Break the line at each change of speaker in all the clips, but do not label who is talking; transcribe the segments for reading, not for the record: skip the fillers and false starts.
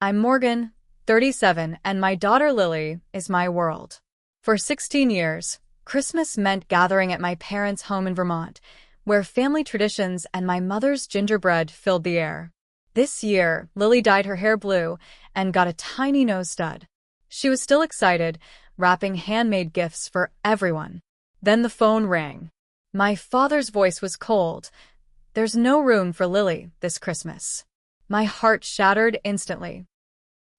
I'm Morgan, 37, and my daughter Lily is my world. For 16 years, Christmas meant gathering at my parents' home in Vermont, where family traditions and my mother's gingerbread filled the air. This year, Lily dyed her hair blue and got a tiny nose stud. She was still excited, wrapping handmade gifts for everyone. Then the phone rang. My father's voice was cold. "There's no room for Lily this Christmas." My heart shattered instantly.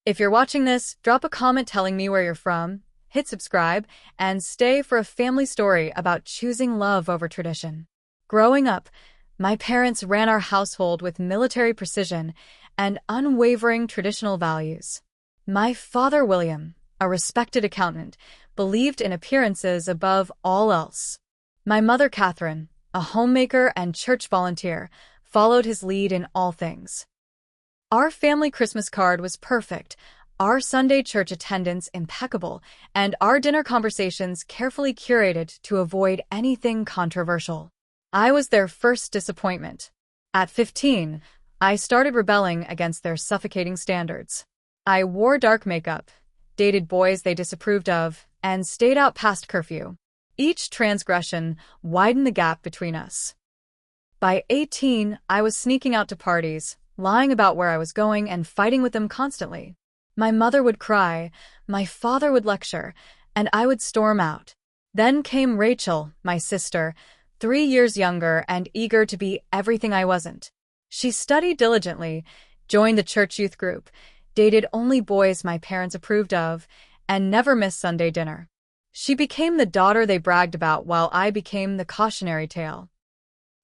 If you're watching this, drop a comment telling me where you're from, hit subscribe, and stay for a family story about choosing love over tradition. Growing up, my parents ran our household with military precision and unwavering traditional values. My father, William, a respected accountant, believed in appearances above all else. My mother, Catherine, a homemaker and church volunteer, followed his lead in all things. Our family Christmas card was perfect, our Sunday church attendance impeccable, and our dinner conversations carefully curated to avoid anything controversial. I was their first disappointment. At 15, I started rebelling against their suffocating standards. I wore dark makeup, dated boys they disapproved of, and stayed out past curfew. Each transgression widened the gap between us. By 18, I was sneaking out to parties, lying about where I was going and fighting with them constantly. My mother would cry, my father would lecture, and I would storm out. Then came Rachel, my sister, 3 years younger and eager to be everything I wasn't. She studied diligently, joined the church youth group, dated only boys my parents approved of, and never missed Sunday dinner. She became the daughter they bragged about while I became the cautionary tale.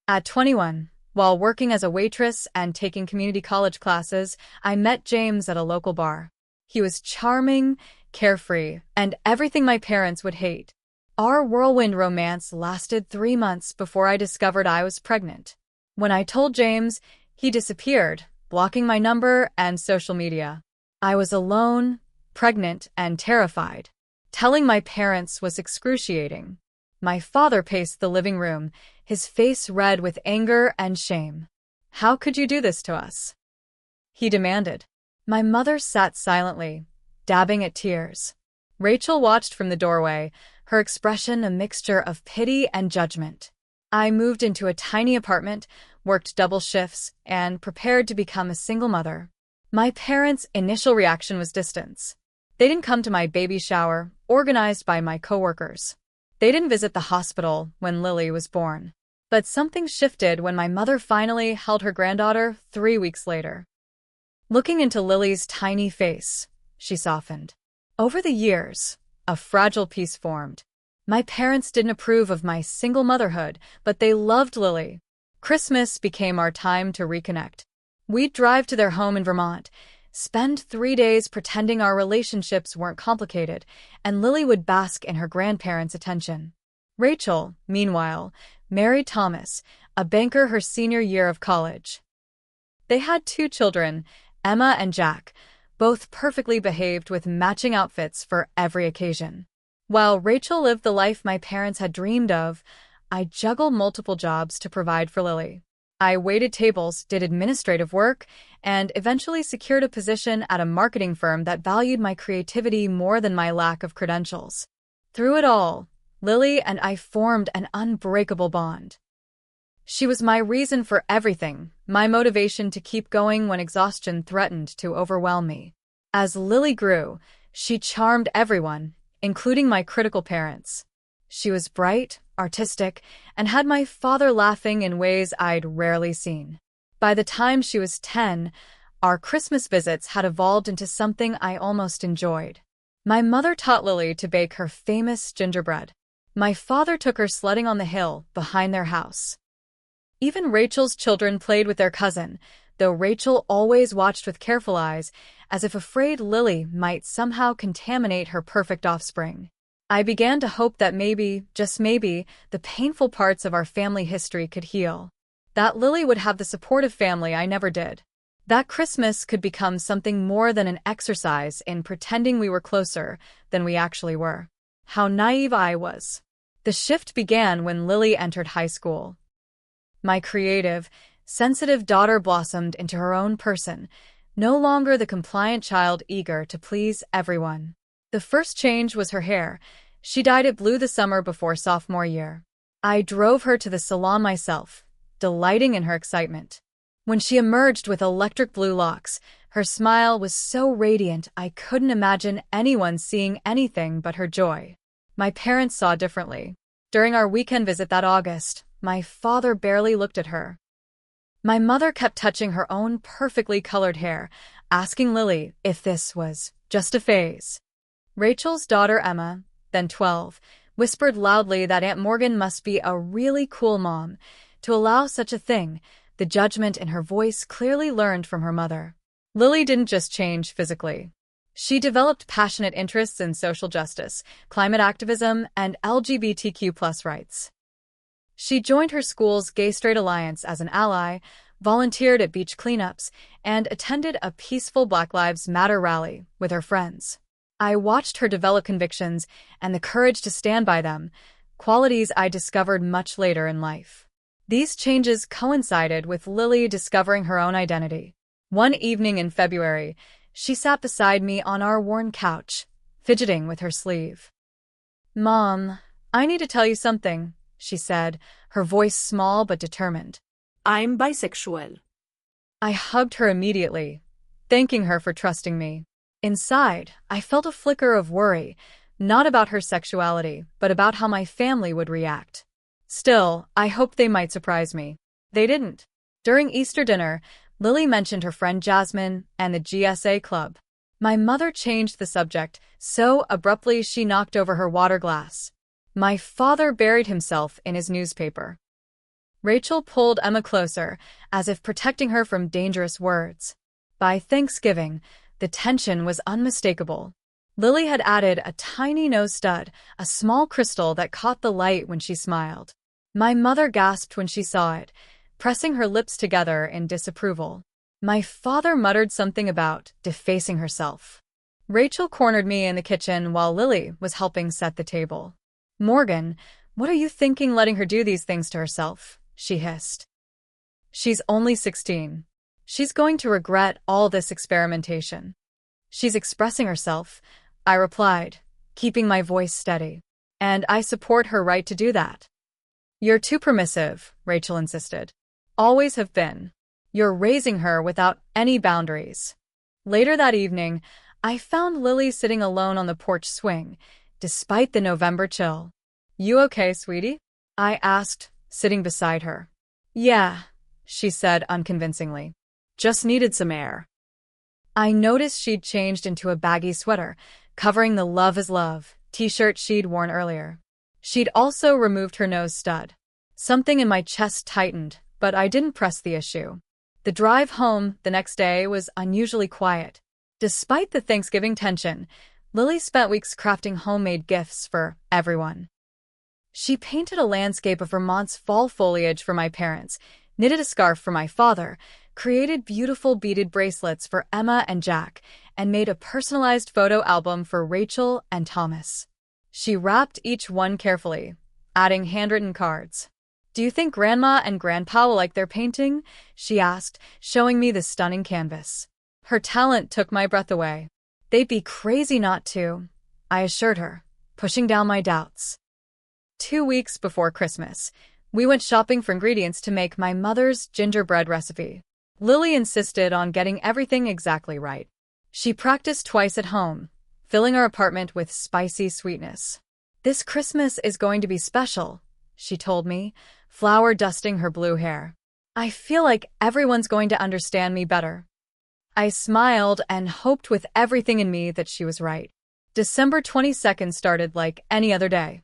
At 21, while working as a waitress and taking community college classes, I met James at a local bar. He was charming, carefree, and everything my parents would hate. Our whirlwind romance lasted 3 months before I discovered I was pregnant. When I told James, he disappeared, blocking my number and social media. I was alone, pregnant, and terrified. Telling my parents was excruciating. My father paced the living room, his face red with anger and shame. "How could you do this to us?" he demanded. My mother sat silently, dabbing at tears. Rachel watched from the doorway, her expression a mixture of pity and judgment. I moved into a tiny apartment, worked double shifts, and prepared to become a single mother. My parents' initial reaction was distance. They didn't come to my baby shower, organized by my coworkers. They didn't visit the hospital when Lily was born. But something shifted when my mother finally held her granddaughter 3 weeks later. Looking into Lily's tiny face, she softened. Over the years, a fragile peace formed. My parents didn't approve of my single motherhood, but they loved Lily. Christmas became our time to reconnect. We'd drive to their home in Vermont, spend 3 days pretending our relationships weren't complicated, and Lily would bask in her grandparents' attention. Rachel, meanwhile, married Thomas, a banker her senior year of college. They had 2 children, Emma and Jack, both perfectly behaved with matching outfits for every occasion. While Rachel lived the life my parents had dreamed of, I juggled multiple jobs to provide for Lily. I waited tables, did administrative work, and eventually secured a position at a marketing firm that valued my creativity more than my lack of credentials. Through it all, Lily and I formed an unbreakable bond. She was my reason for everything, my motivation to keep going when exhaustion threatened to overwhelm me. As Lily grew, she charmed everyone, including my critical parents. She was bright, artistic, and had my father laughing in ways I'd rarely seen. By the time she was 10, our Christmas visits had evolved into something I almost enjoyed. My mother taught Lily to bake her famous gingerbread. My father took her sledding on the hill behind their house. Even Rachel's children played with their cousin, though Rachel always watched with careful eyes, as if afraid Lily might somehow contaminate her perfect offspring. I began to hope that maybe, just maybe, the painful parts of our family history could heal. That Lily would have the supportive family I never did. That Christmas could become something more than an exercise in pretending we were closer than we actually were. How naive I was. The shift began when Lily entered high school. My creative, sensitive daughter blossomed into her own person, no longer the compliant child eager to please everyone. The first change was her hair. She dyed it blue the summer before sophomore year. I drove her to the salon myself, delighting in her excitement. When she emerged with electric blue locks, her smile was so radiant I couldn't imagine anyone seeing anything but her joy. My parents saw differently. During our weekend visit that August, my father barely looked at her. My mother kept touching her own perfectly colored hair, asking Lily if this was just a phase. Rachel's daughter Emma, then 12, whispered loudly that Aunt Morgan must be a really cool mom to allow such a thing. The judgment in her voice clearly learned from her mother. Lily didn't just change physically. She developed passionate interests in social justice, climate activism, and LGBTQ+ rights. She joined her school's Gay-Straight Alliance as an ally, volunteered at beach cleanups, and attended a peaceful Black Lives Matter rally with her friends. I watched her develop convictions and the courage to stand by them, qualities I discovered much later in life. These changes coincided with Lily discovering her own identity. One evening in February, she sat beside me on our worn couch, fidgeting with her sleeve. "Mom, I need to tell you something," she said, her voice small but determined.
I'm bisexual.
I hugged her immediately, thanking her for trusting me. Inside, I felt a flicker of worry, not about her sexuality, but about how my family would react. Still, I hoped they might surprise me. They didn't. During Easter dinner, Lily mentioned her friend Jasmine and the GSA club. My mother changed the subject so abruptly she knocked over her water glass. My father buried himself in his newspaper. Rachel pulled Emma closer, as if protecting her from dangerous words. By Thanksgiving, the tension was unmistakable. Lily had added a tiny nose stud, a small crystal that caught the light when she smiled. My mother gasped when she saw it, pressing her lips together in disapproval. My father muttered something about defacing herself. Rachel cornered me in the kitchen while Lily was helping set the table. "Morgan, what are you thinking letting her do these things to herself?" she hissed. "She's only 16. She's going to regret all this experimentation." "She's expressing herself," I replied, keeping my voice steady. "And I support her right to do that." "You're too permissive," Rachel insisted. "Always have been. You're raising her without any boundaries." Later that evening, I found Lily sitting alone on the porch swing, despite the November chill. "You okay, sweetie?" I asked, sitting beside her. "Yeah," she said unconvincingly. "Just needed some air." I noticed she'd changed into a baggy sweater, covering the "Love is Love" t-shirt she'd worn earlier. She'd also removed her nose stud. Something in my chest tightened, but I didn't press the issue. The drive home the next day was unusually quiet. Despite the Thanksgiving tension, Lily spent weeks crafting homemade gifts for everyone. She painted a landscape of Vermont's fall foliage for my parents, knitted a scarf for my father, created beautiful beaded bracelets for Emma and Jack, and made a personalized photo album for Rachel and Thomas. She wrapped each one carefully, adding handwritten cards. "Do you think Grandma and Grandpa will like their painting?" she asked, showing me the stunning canvas. Her talent took my breath away. "They'd be crazy not to," I assured her, pushing down my doubts. 2 weeks before Christmas, we went shopping for ingredients to make my mother's gingerbread recipe. Lily insisted on getting everything exactly right. She practiced twice at home, filling our apartment with spicy sweetness. "This Christmas is going to be special," she told me, flour dusting her blue hair. "I feel like everyone's going to understand me better." I smiled and hoped with everything in me that she was right. December 22nd started like any other day.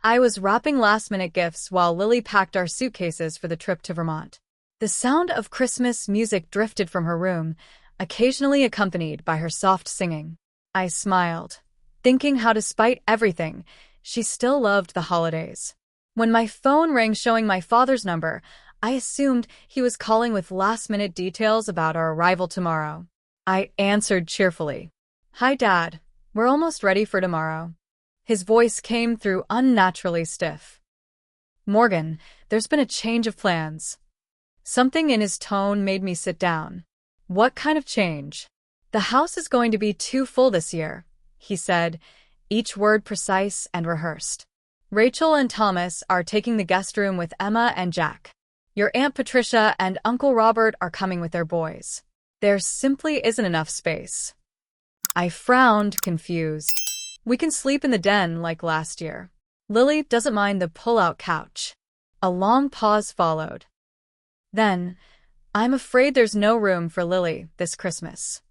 I was wrapping last-minute gifts while Lily packed our suitcases for the trip to Vermont. The sound of Christmas music drifted from her room, occasionally accompanied by her soft singing. I smiled, thinking how despite everything, she still loved the holidays. When my phone rang showing my father's number, I assumed he was calling with last-minute details about our arrival tomorrow. I answered cheerfully. "Hi, Dad. We're almost ready for tomorrow." His voice came through unnaturally stiff. "Morgan, there's been a change of plans." Something in his tone made me sit down. What kind of change? The house is going to be too full this year, he said, each word precise and rehearsed. Rachel and Thomas are taking the guest room with Emma and Jack. Your Aunt Patricia and Uncle Robert are coming with their boys. There simply isn't enough space. I frowned, confused. We can sleep in the den like last year. Lily doesn't mind the pull-out couch. A long pause followed. Then, I'm afraid there's no room for Lily this Christmas.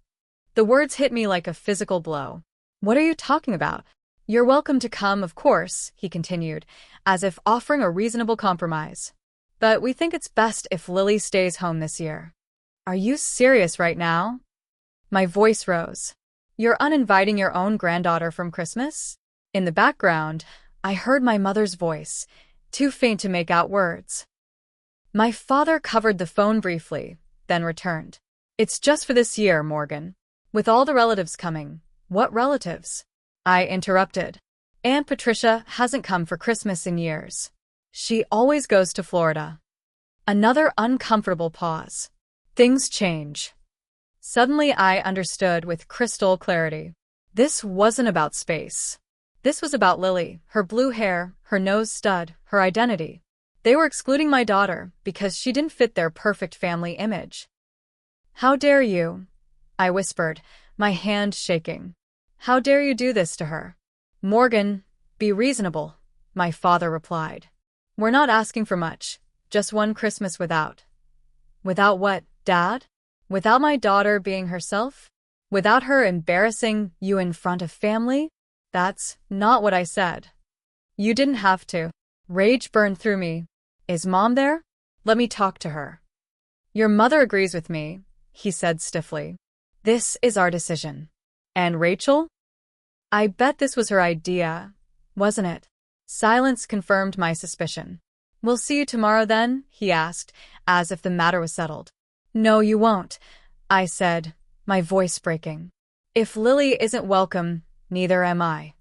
The words hit me like a physical blow. What are you talking about? You're welcome to come, of course, he continued, as if offering a reasonable compromise. But we think it's best if Lily stays home this year. Are you serious right now? My voice rose. You're uninviting your own granddaughter from Christmas? In the background, I heard my mother's voice, too faint to make out words. My father covered the phone briefly, then returned. It's just for this year, Morgan. With all the relatives coming. What relatives? I interrupted. Aunt Patricia hasn't come for Christmas in years. She always goes to Florida. Another uncomfortable pause. Things change. Suddenly I understood with crystal clarity. This wasn't about space. This was about Lily, her blue hair, her nose stud, her identity. They were excluding my daughter because she didn't fit their perfect family image. How dare you? I whispered, my hand shaking. How dare you do this to her? Morgan, be reasonable, my father replied. We're not asking for much, just one Christmas without. Without what, Dad? Without my daughter being herself? Without her embarrassing you in front of family? That's not what I said. You didn't have to. Rage burned through me. Is Mom there? Let me talk to her. Your mother agrees with me, he said stiffly. This is our decision. And Rachel? I bet this was her idea, wasn't it? Silence confirmed my suspicion. We'll see you tomorrow then, he asked, as if the matter was settled. No, you won't, I said, my voice breaking. If Lily isn't welcome, neither am I.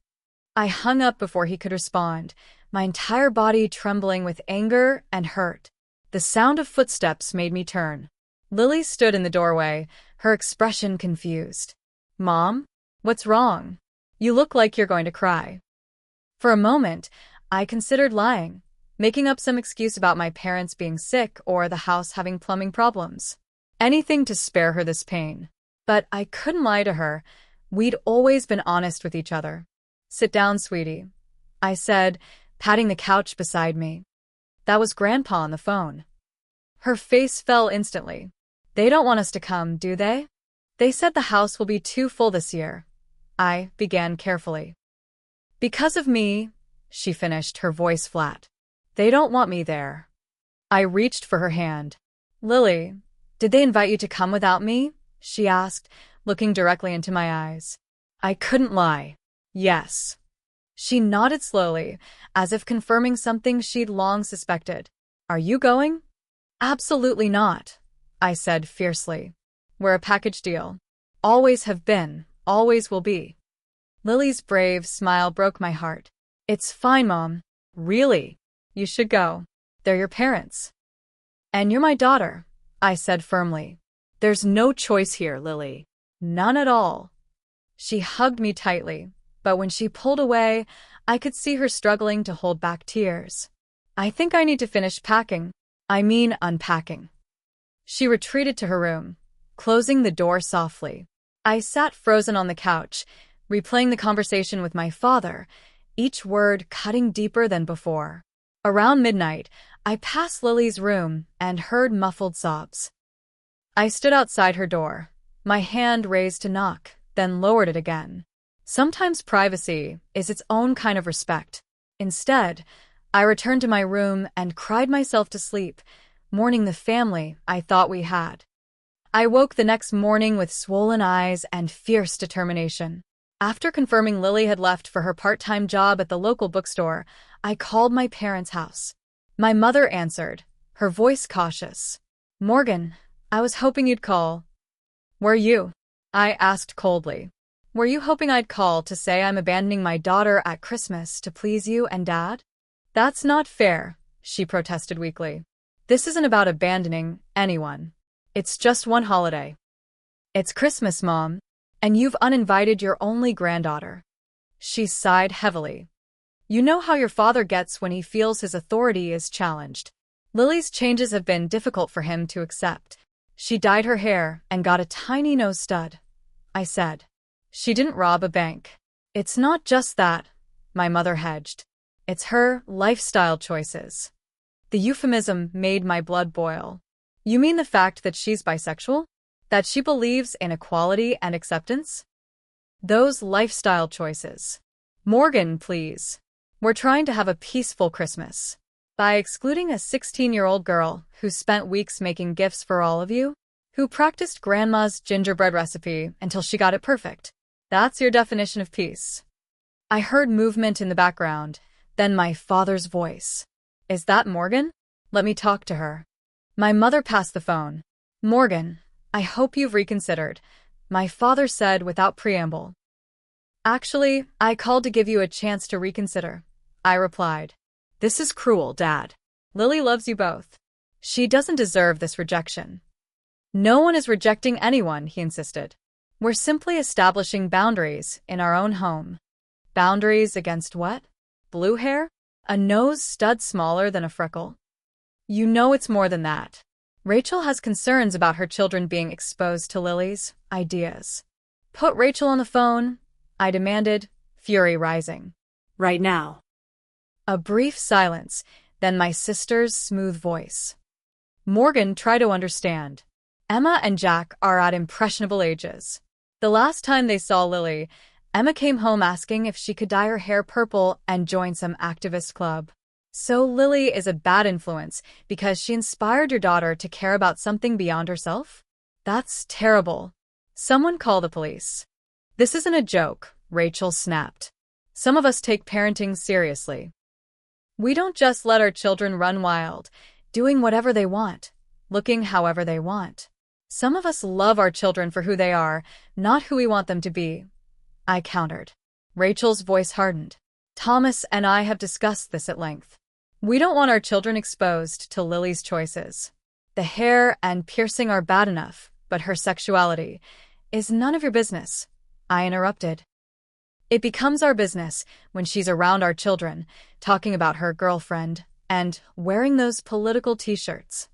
I hung up before he could respond, my entire body trembling with anger and hurt. The sound of footsteps made me turn. Lily stood in the doorway, her expression confused. Mom? What's wrong? You look like you're going to cry. For a moment, I considered lying, making up some excuse about my parents being sick or the house having plumbing problems. Anything to spare her this pain. But I couldn't lie to her. We'd always been honest with each other. Sit down, sweetie, I said, patting the couch beside me. That was Grandpa on the phone. Her face fell instantly. They don't want us to come, do they? They said the house will be too full this year. I began carefully. Because of me, she finished, her voice flat. They don't want me there. I reached for her hand. Lily, did they invite you to come without me? She asked, looking directly into my eyes. I couldn't lie. Yes. She nodded slowly, as if confirming something she'd long suspected. Are you going? Absolutely not, I said fiercely. We're a package deal. Always have been, always will be. Lily's brave smile broke my heart. It's fine, Mom. Really? You should go. They're your parents. And you're my daughter, I said firmly. There's no choice here, Lily. None at all. She hugged me tightly, but when she pulled away, I could see her struggling to hold back tears. I think I need to finish packing. I mean unpacking. She retreated to her room, closing the door softly. I sat frozen on the couch, replaying the conversation with my father, each word cutting deeper than before. Around midnight, I passed Lily's room and heard muffled sobs. I stood outside her door, my hand raised to knock, then lowered it again. Sometimes privacy is its own kind of respect. Instead, I returned to my room and cried myself to sleep, mourning the family I thought we had. I woke the next morning with swollen eyes and fierce determination. After confirming Lily had left for her part-time job at the local bookstore, I called my parents' house. My mother answered, her voice cautious. Morgan, I was hoping you'd call. Were you? I asked coldly. Were you hoping I'd call to say I'm abandoning my daughter at Christmas to please you and Dad? That's not fair, she protested weakly. This isn't about abandoning anyone. It's just one holiday. It's Christmas, Mom, and you've uninvited your only granddaughter. She sighed heavily. You know how your father gets when he feels his authority is challenged. Lily's changes have been difficult for him to accept. She dyed her hair and got a tiny nose stud. I said. She didn't rob a bank. It's not just that, my mother hedged. It's her lifestyle choices. The euphemism made my blood boil. You mean the fact that she's bisexual? That she believes in equality and acceptance? Those lifestyle choices. Morgan, please. We're trying to have a peaceful Christmas. By excluding a 16-year-old girl who spent weeks making gifts for all of you, who practiced Grandma's gingerbread recipe until she got it perfect. That's your definition of peace. I heard movement in the background, then my father's voice. Is that Morgan? Let me talk to her. My mother passed the phone. Morgan, I hope you've reconsidered, my father said without preamble. Actually, I called to give you a chance to reconsider, I replied. This is cruel, Dad. Lily loves you both. She doesn't deserve this rejection. No one is rejecting anyone, he insisted. We're simply establishing boundaries in our own home. Boundaries against what? Blue hair? A nose stud smaller than a freckle? You know it's more than that. Rachel has concerns about her children being exposed to Lily's ideas. Put Rachel on the phone, I demanded, fury rising.
Right now.
A brief silence, then my sister's smooth voice. Morgan, try to understand. Emma and Jack are at impressionable ages. The last time they saw Lily, Emma came home asking if she could dye her hair purple and join some activist club. So Lily is a bad influence because she inspired your daughter to care about something beyond herself? That's terrible. Someone call the police. This isn't a joke, Rachel snapped. Some of us take parenting seriously. We don't just let our children run wild, doing whatever they want, looking however they want. Some of us love our children for who they are, not who we want them to be. I countered. Rachel's voice hardened. Thomas and I have discussed this at length. We don't want our children exposed to Lily's choices. The hair and piercing are bad enough, but her sexuality is none of your business, I interrupted. It becomes our business when she's around our children, talking about her girlfriend, and wearing those political t-shirts.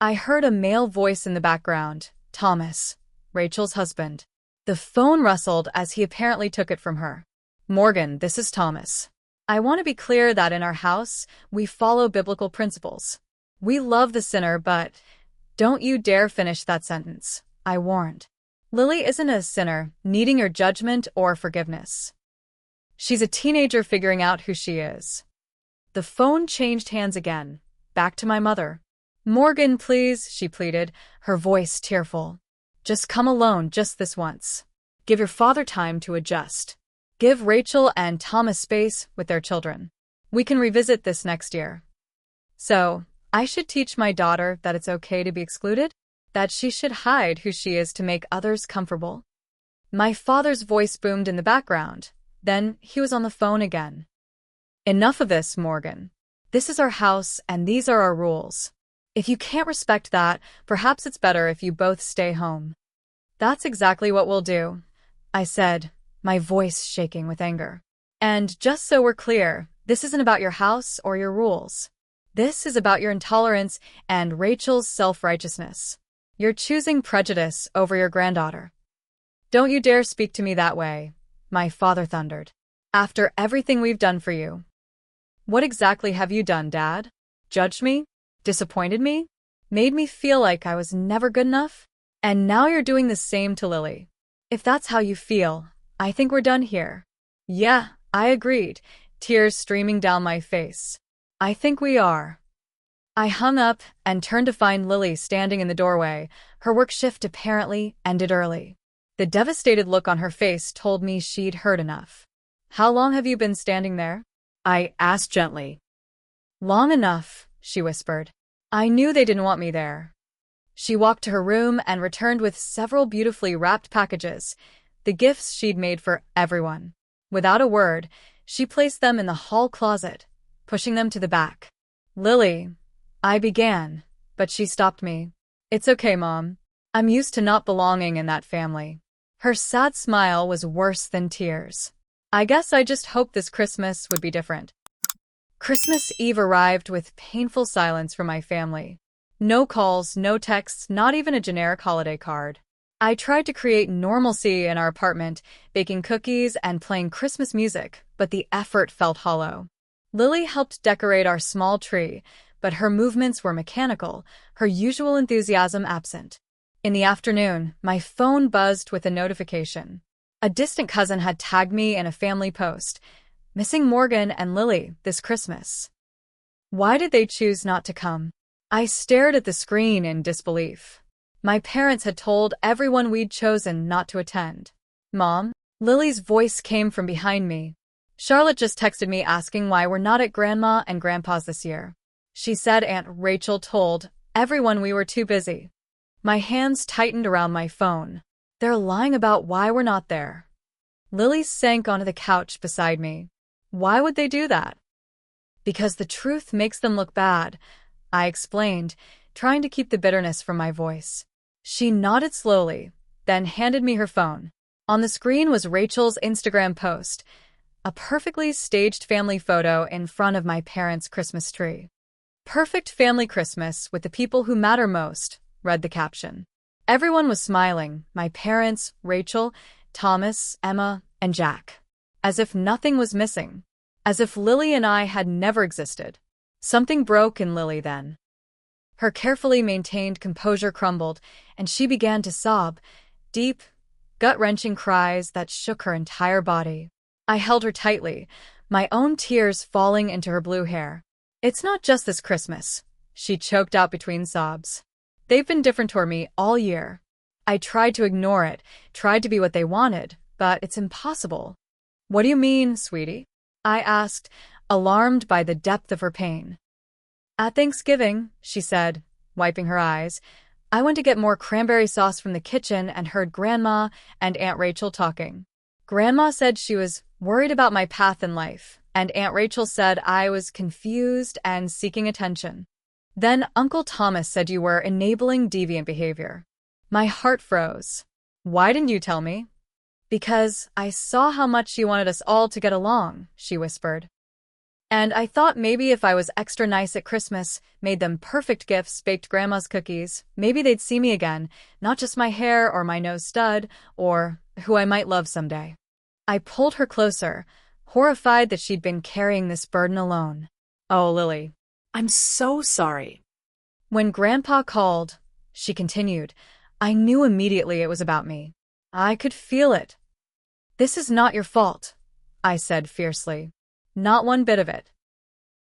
I heard a male voice in the background, Thomas, Rachel's husband. The phone rustled as he apparently took it from her. Morgan, this is Thomas. I want to be clear that in our house, we follow biblical principles. We love the sinner, but don't you dare finish that sentence, I warned. Lily isn't a sinner, needing your judgment or forgiveness. She's a teenager figuring out who she is. The phone changed hands again, back to my mother. Morgan, please, she pleaded, her voice tearful. Just come alone just this once. Give your father time to adjust. Give Rachel and Thomas space with their children. We can revisit this next year. So, I should teach my daughter that it's okay to be excluded? That she should hide who she is to make others comfortable? My father's voice boomed in the background. Then he was on the phone again. Enough of this, Morgan. This is our house and these are our rules. If you can't respect that, perhaps it's better if you both stay home. That's exactly what we'll do, I said, my voice shaking with anger. And just so we're clear, this isn't about your house or your rules. This is about your intolerance and Rachel's self-righteousness. You're choosing prejudice over your granddaughter. Don't you dare speak to me that way, my father thundered. After everything we've done for you. What exactly have you done, Dad? Judged me? Disappointed me? Made me feel like I was never good enough? And now you're doing the same to Lily. If that's how you feel, I think we're done here. Yeah, I agreed, tears streaming down my face. I think we are. I hung up and turned to find Lily standing in the doorway, her work shift apparently ended early. The devastated look on her face told me she'd heard enough. How long have you been standing there? I asked gently. Long enough, she whispered. I knew they didn't want me there. She walked to her room and returned with several beautifully wrapped packages, the gifts she'd made for everyone. Without a word, she placed them in the hall closet, pushing them to the back. Lily, I began, but she stopped me. It's okay, Mom. I'm used to not belonging in that family. Her sad smile was worse than tears. I guess I just hoped this Christmas would be different. Christmas Eve arrived with painful silence from my family. No calls, no texts, not even a generic holiday card. I tried to create normalcy in our apartment, baking cookies and playing Christmas music, but the effort felt hollow. Lily helped decorate our small tree, but her movements were mechanical, her usual enthusiasm absent. In the afternoon, my phone buzzed with a notification. A distant cousin had tagged me in a family post, missing Morgan and Lily this Christmas. Why did they choose not to come? I stared at the screen in disbelief. My parents had told everyone we'd chosen not to attend. Mom? Lily's voice came from behind me. Charlotte just texted me asking why we're not at Grandma and Grandpa's this year. She said Aunt Rachel told everyone we were too busy. My hands tightened around my phone. They're lying about why we're not there. Lily sank onto the couch beside me. Why would they do that? Because the truth makes them look bad, I explained, trying to keep the bitterness from my voice. She nodded slowly, then handed me her phone. On the screen was Rachel's Instagram post, a perfectly staged family photo in front of my parents' Christmas tree. Perfect family Christmas with the people who matter most, read the caption. Everyone was smiling, my parents, Rachel, Thomas, Emma, and Jack. As if nothing was missing. As if Lily and I had never existed. Something broke in Lily then. Her carefully maintained composure crumbled, and she began to sob, deep, gut-wrenching cries that shook her entire body. I held her tightly, my own tears falling into her blue hair. It's not just this Christmas, she choked out between sobs. They've been different toward me all year. I tried to ignore it, tried to be what they wanted, but it's impossible. What do you mean, sweetie? I asked, alarmed by the depth of her pain. At Thanksgiving, she said, wiping her eyes, I went to get more cranberry sauce from the kitchen and heard Grandma and Aunt Rachel talking. Grandma said she was worried about my path in life, and Aunt Rachel said I was confused and seeking attention. Then Uncle Thomas said you were enabling deviant behavior. My heart froze. Why didn't you tell me? Because I saw how much you wanted us all to get along, she whispered. And I thought maybe if I was extra nice at Christmas, made them perfect gifts, baked Grandma's cookies, maybe they'd see me again, not just my hair or my nose stud, or who I might love someday. I pulled her closer, horrified that she'd been carrying this burden alone. Oh, Lily.
I'm so sorry.
When Grandpa called, she continued, I knew immediately it was about me. I could feel it. This is not your fault, I said fiercely. Not one bit of it.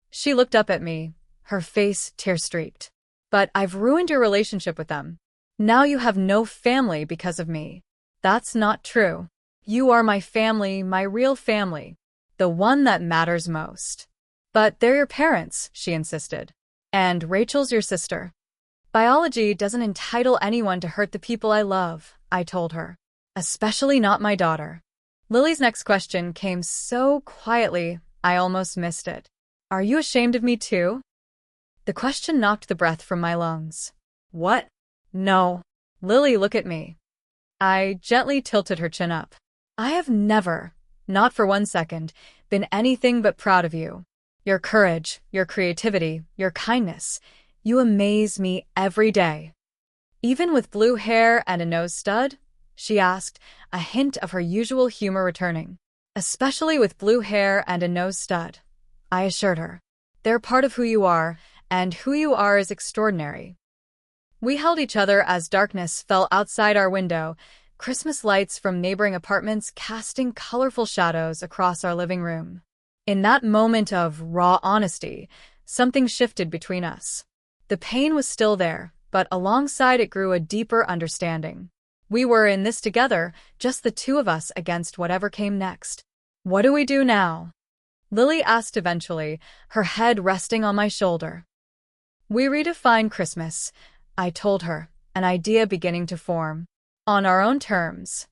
She looked up at me, her face tear-streaked. But I've ruined your relationship with them. Now you have no family because of me. That's not true. You are my family, my real family. The one that matters most. But they're your parents, she insisted. And Rachel's your sister. Biology doesn't entitle anyone to hurt the people I love, I told her. Especially not my daughter. Lily's next question came so quietly, I almost missed it. Are you ashamed of me too? The question knocked the breath from my lungs. What? No. Lily, look at me. I gently tilted her chin up. I have never, not for 1 second, been anything but proud of you. Your courage, your creativity, your kindness. You amaze me every day. Even with blue hair and a nose stud? She asked, a hint of her usual humor returning. Especially with blue hair and a nose stud, I assured her. They're part of who you are, and who you are is extraordinary. We held each other as darkness fell outside our window, Christmas lights from neighboring apartments casting colorful shadows across our living room. In that moment of raw honesty, something shifted between us. The pain was still there, but alongside it grew a deeper understanding. We were in this together, just the two of us against whatever came next. What do we do now? Lily asked eventually, her head resting on my shoulder. We redefine Christmas, I told her, an idea beginning to form. On our own terms.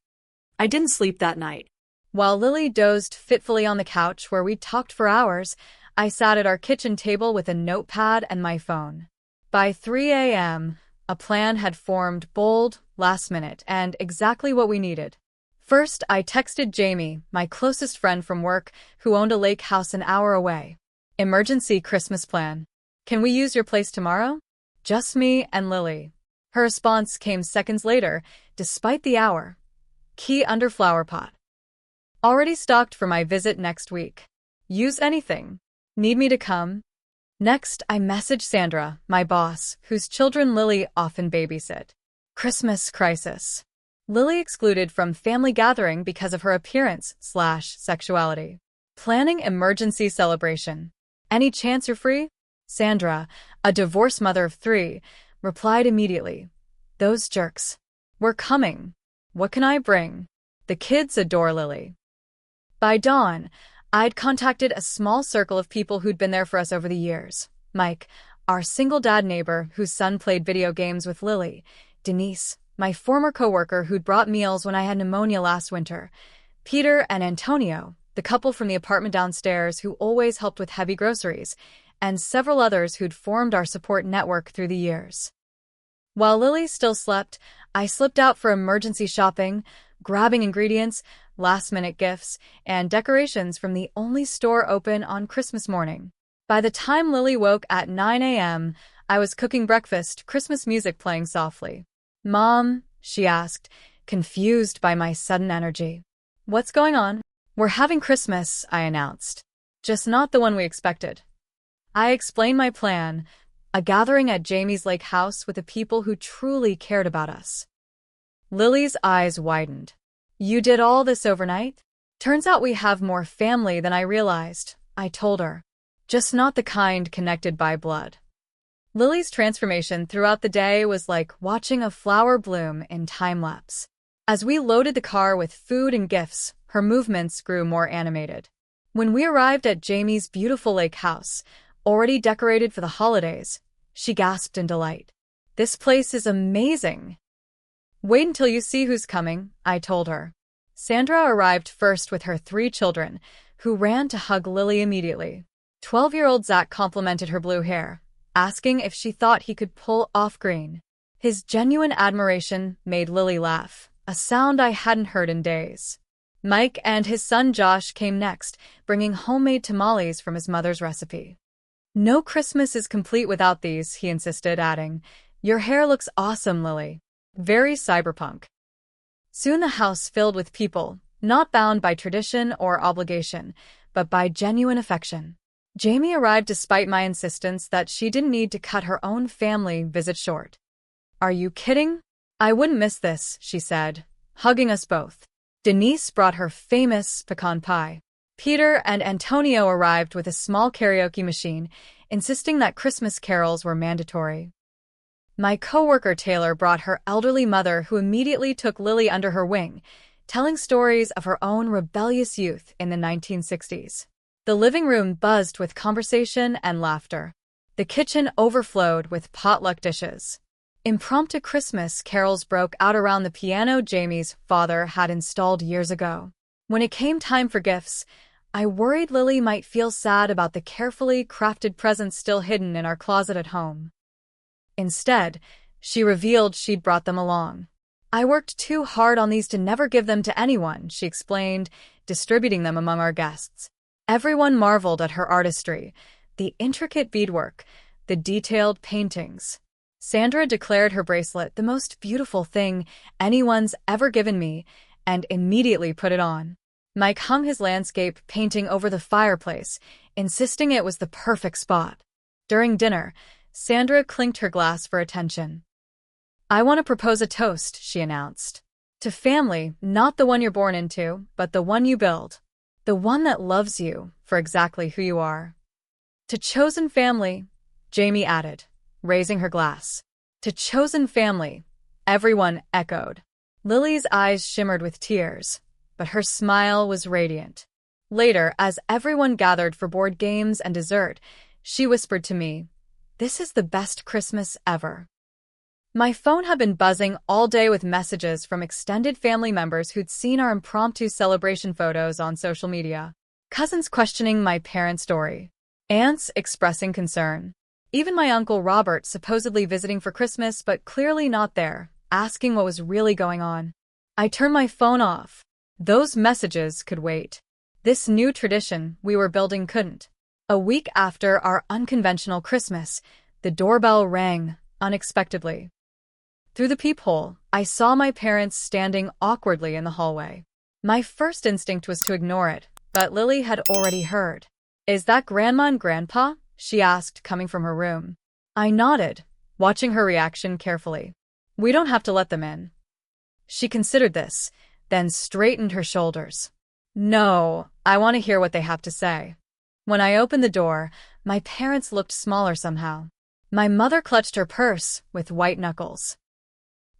I didn't sleep that night.
While Lily dozed fitfully on the couch where we talked for hours, I sat at our kitchen table with a notepad and my phone. By 3 a.m., a plan had formed, bold, last minute, and exactly what we needed. First, I texted Jamie, my closest friend from work, who owned a lake house an hour away. Emergency Christmas plan. Can we use your place tomorrow? Just me and Lily. Her response came seconds later, despite the hour. Key under flower pot. Already stocked for my visit next week. Use anything. Need me to come? Next, I messaged Sandra, my boss, whose children Lily often babysit. Christmas crisis. Lily excluded from family gathering because of her appearance/sexuality. Planning emergency celebration. Any chance you're free? Sandra, a divorced mother of 3, replied immediately. Those jerks. We're coming. What can I bring? The kids adore Lily. By dawn, I'd contacted a small circle of people who'd been there for us over the years. Mike, our single dad neighbor whose son played video games with Lily. Denise, my former coworker who'd brought meals when I had pneumonia last winter. Peter and Antonio, the couple from the apartment downstairs who always helped with heavy groceries, and several others who'd formed our support network through the years. While Lily still slept, I slipped out for emergency shopping, grabbing ingredients, last-minute gifts, and decorations from the only store open on Christmas morning. By the time Lily woke at 9 a.m., I was cooking breakfast, Christmas music playing softly. Mom, she asked, confused by my sudden energy. What's going on? We're having Christmas, I announced. Just not the one we expected. I explained my plan, a gathering at Jamie's lake house with the people who truly cared about us. Lily's eyes widened. You did all this overnight? Turns out we have more family than I realized, I told her. Just not the kind connected by blood. Lily's transformation throughout the day was like watching a flower bloom in time-lapse. As we loaded the car with food and gifts, her movements grew more animated. When we arrived at Jamie's beautiful lake house, already decorated for the holidays, she gasped in delight. This place is amazing. Wait until you see who's coming, I told her. Sandra arrived first with her 3 children, who ran to hug Lily immediately. 12-year-old Zach complimented her blue hair, asking if she thought he could pull off green. His genuine admiration made Lily laugh, a sound I hadn't heard in days. Mike and his son Josh came next, bringing homemade tamales from his mother's recipe. No Christmas is complete without these, he insisted, adding, Your hair looks awesome, Lily. Very cyberpunk. Soon the house filled with people, not bound by tradition or obligation, but by genuine affection. Jamie arrived despite my insistence that she didn't need to cut her own family visit short. Are you kidding? I wouldn't miss this, she said, hugging us both. Denise brought her famous pecan pie. Peter and Antonio arrived with a small karaoke machine, insisting that Christmas carols were mandatory. My coworker Taylor brought her elderly mother, who immediately took Lily under her wing, telling stories of her own rebellious youth in the 1960s. The living room buzzed with conversation and laughter. The kitchen overflowed with potluck dishes. Impromptu Christmas carols broke out around the piano Jamie's father had installed years ago. When it came time for gifts, I worried Lily might feel sad about the carefully crafted presents still hidden in our closet at home. Instead, she revealed she'd brought them along. I worked too hard on these to never give them to anyone, she explained, distributing them among our guests. Everyone marveled at her artistry, the intricate beadwork, the detailed paintings. Sandra declared her bracelet the most beautiful thing anyone's ever given me, and immediately put it on. Mike hung his landscape painting over the fireplace, insisting it was the perfect spot. During dinner, Sandra clinked her glass for attention. I want to propose a toast, she announced. To family, not the one you're born into, but the one you build. The one that loves you for exactly who you are. To chosen family, Jamie added, raising her glass. To chosen family, everyone echoed. Lily's eyes shimmered with tears, but her smile was radiant. Later, as everyone gathered for board games and dessert, she whispered to me, This is the best Christmas ever. My phone had been buzzing all day with messages from extended family members who'd seen our impromptu celebration photos on social media. Cousins questioning my parents' story. Aunts expressing concern. Even my uncle Robert supposedly visiting for Christmas but clearly not there, asking what was really going on. I turned my phone off. Those messages could wait. This new tradition we were building couldn't. A week after our unconventional Christmas, the doorbell rang unexpectedly. Through the peephole, I saw my parents standing awkwardly in the hallway. My first instinct was to ignore it, but Lily had already heard. "Is that Grandma and Grandpa?" she asked, coming from her room. I nodded, watching her reaction carefully. "We don't have to let them in." She considered this, then straightened her shoulders. "No, I want to hear what they have to say." When I opened the door, my parents looked smaller somehow. My mother clutched her purse with white knuckles.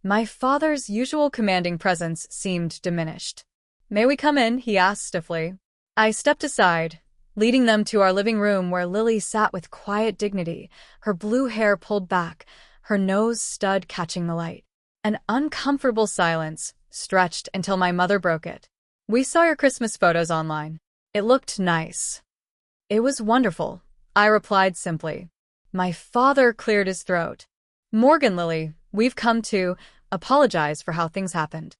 My father's usual commanding presence seemed diminished. "May we come in?" he asked stiffly. I stepped aside, leading them to our living room where Lily sat with quiet dignity, her blue hair pulled back, her nose stud catching the light. An uncomfortable silence stretched until my mother broke it. "We saw your Christmas photos online. It looked nice." "It was wonderful," I replied simply. My father cleared his throat. "Morgan, Lily, we've come to apologize for how things happened."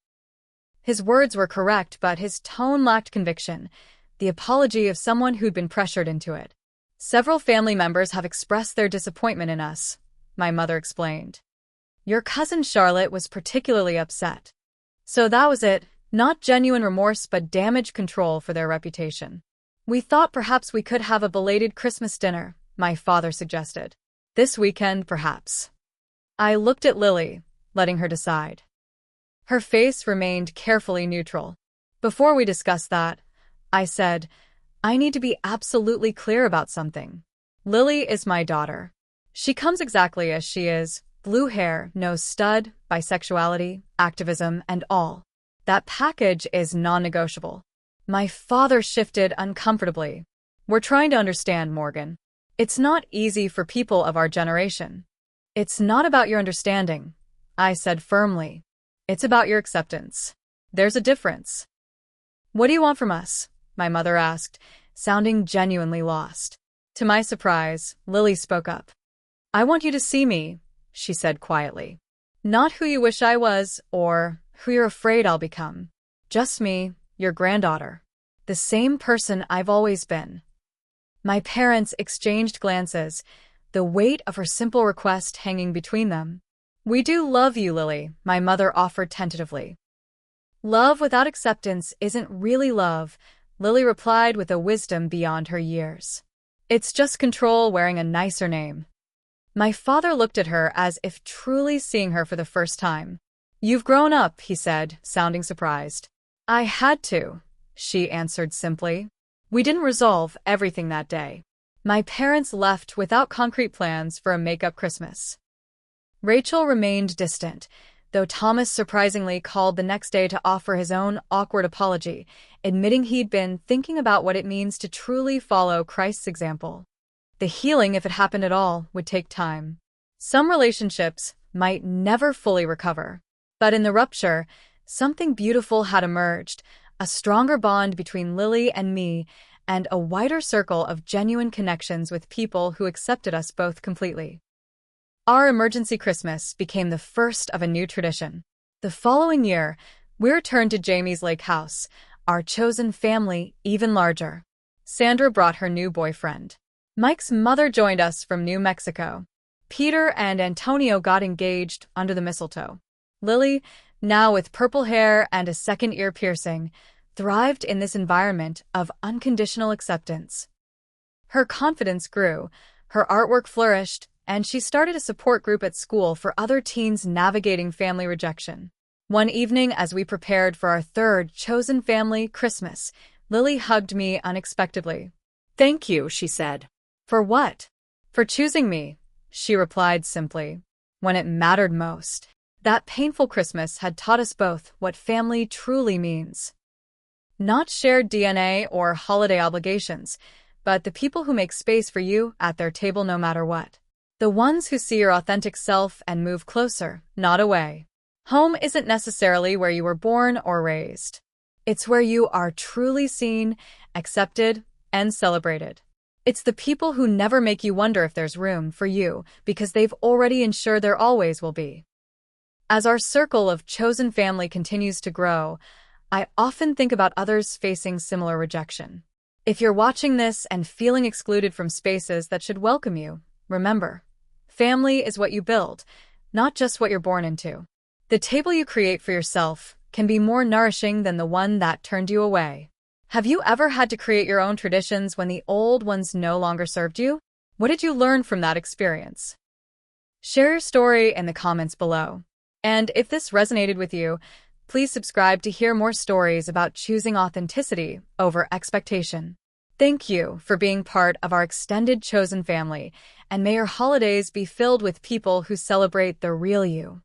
His words were correct, but his tone lacked conviction, the apology of someone who'd been pressured into it. "Several family members have expressed their disappointment in us," my mother explained. "Your cousin Charlotte was particularly upset." So that was it, not genuine remorse but damage control for their reputation. "We thought perhaps we could have a belated Christmas dinner," my father suggested. "This weekend, perhaps." I looked at Lily, letting her decide. Her face remained carefully neutral. "Before we discuss that," I said, "I need to be absolutely clear about something. Lily is my daughter. She comes exactly as she is, blue hair, no stud, bisexuality, activism, and all. That package is non-negotiable." My father shifted uncomfortably. "We're trying to understand, Morgan. It's not easy for people of our generation." "It's not about your understanding," I said firmly. "It's about your acceptance. There's a difference." "What do you want from us?" my mother asked, sounding genuinely lost. To my surprise, Lily spoke up. "I want you to see me," she said quietly. "Not who you wish I was or who you're afraid I'll become. Just me, your granddaughter. The same person I've always been." My parents exchanged glances, the weight of her simple request hanging between them. "We do love you, Lily," my mother offered tentatively. "Love without acceptance isn't really love," Lily replied with a wisdom beyond her years. "It's just control wearing a nicer name." My father looked at her as if truly seeing her for the first time. "You've grown up," he said, sounding surprised. "I had to," she answered simply. We didn't resolve everything that day. My parents left without concrete plans for a make-up Christmas. Rachel remained distant, though Thomas surprisingly called the next day to offer his own awkward apology, admitting he'd been thinking about what it means to truly follow Christ's example. The healing, if it happened at all, would take time. Some relationships might never fully recover. But in the rupture, something beautiful had emerged, a stronger bond between Lily and me, and a wider circle of genuine connections with people who accepted us both completely. Our emergency Christmas became the first of a new tradition. The following year, we returned to Jamie's lake house, our chosen family even larger. Sandra brought her new boyfriend. Mike's mother joined us from New Mexico. Peter and Antonio got engaged under the mistletoe. Lily, now with purple hair and a second ear piercing, thrived in this environment of unconditional acceptance. Her confidence grew, her artwork flourished, and she started a support group at school for other teens navigating family rejection. One evening, as we prepared for our third chosen family Christmas, Lily hugged me unexpectedly.
"Thank you," she said.
"For what?" "For choosing me," she replied simply. When it mattered most. That painful Christmas had taught us both what family truly means. Not shared DNA or holiday obligations, but the people who make space for you at their table no matter what. The ones who see your authentic self and move closer, not away. Home isn't necessarily where you were born or raised. It's where you are truly seen, accepted, and celebrated. It's the people who never make you wonder if there's room for you because they've already ensured there always will be. As our circle of chosen family continues to grow, I often think about others facing similar rejection. If you're watching this and feeling excluded from spaces that should welcome you, remember, family is what you build, not just what you're born into. The table you create for yourself can be more nourishing than the one that turned you away. Have you ever had to create your own traditions when the old ones no longer served you? What did you learn from that experience? Share your story in the comments below. And if this resonated with you, please subscribe to hear more stories about choosing authenticity over expectation. Thank you for being part of our extended chosen family, and may your holidays be filled with people who celebrate the real you.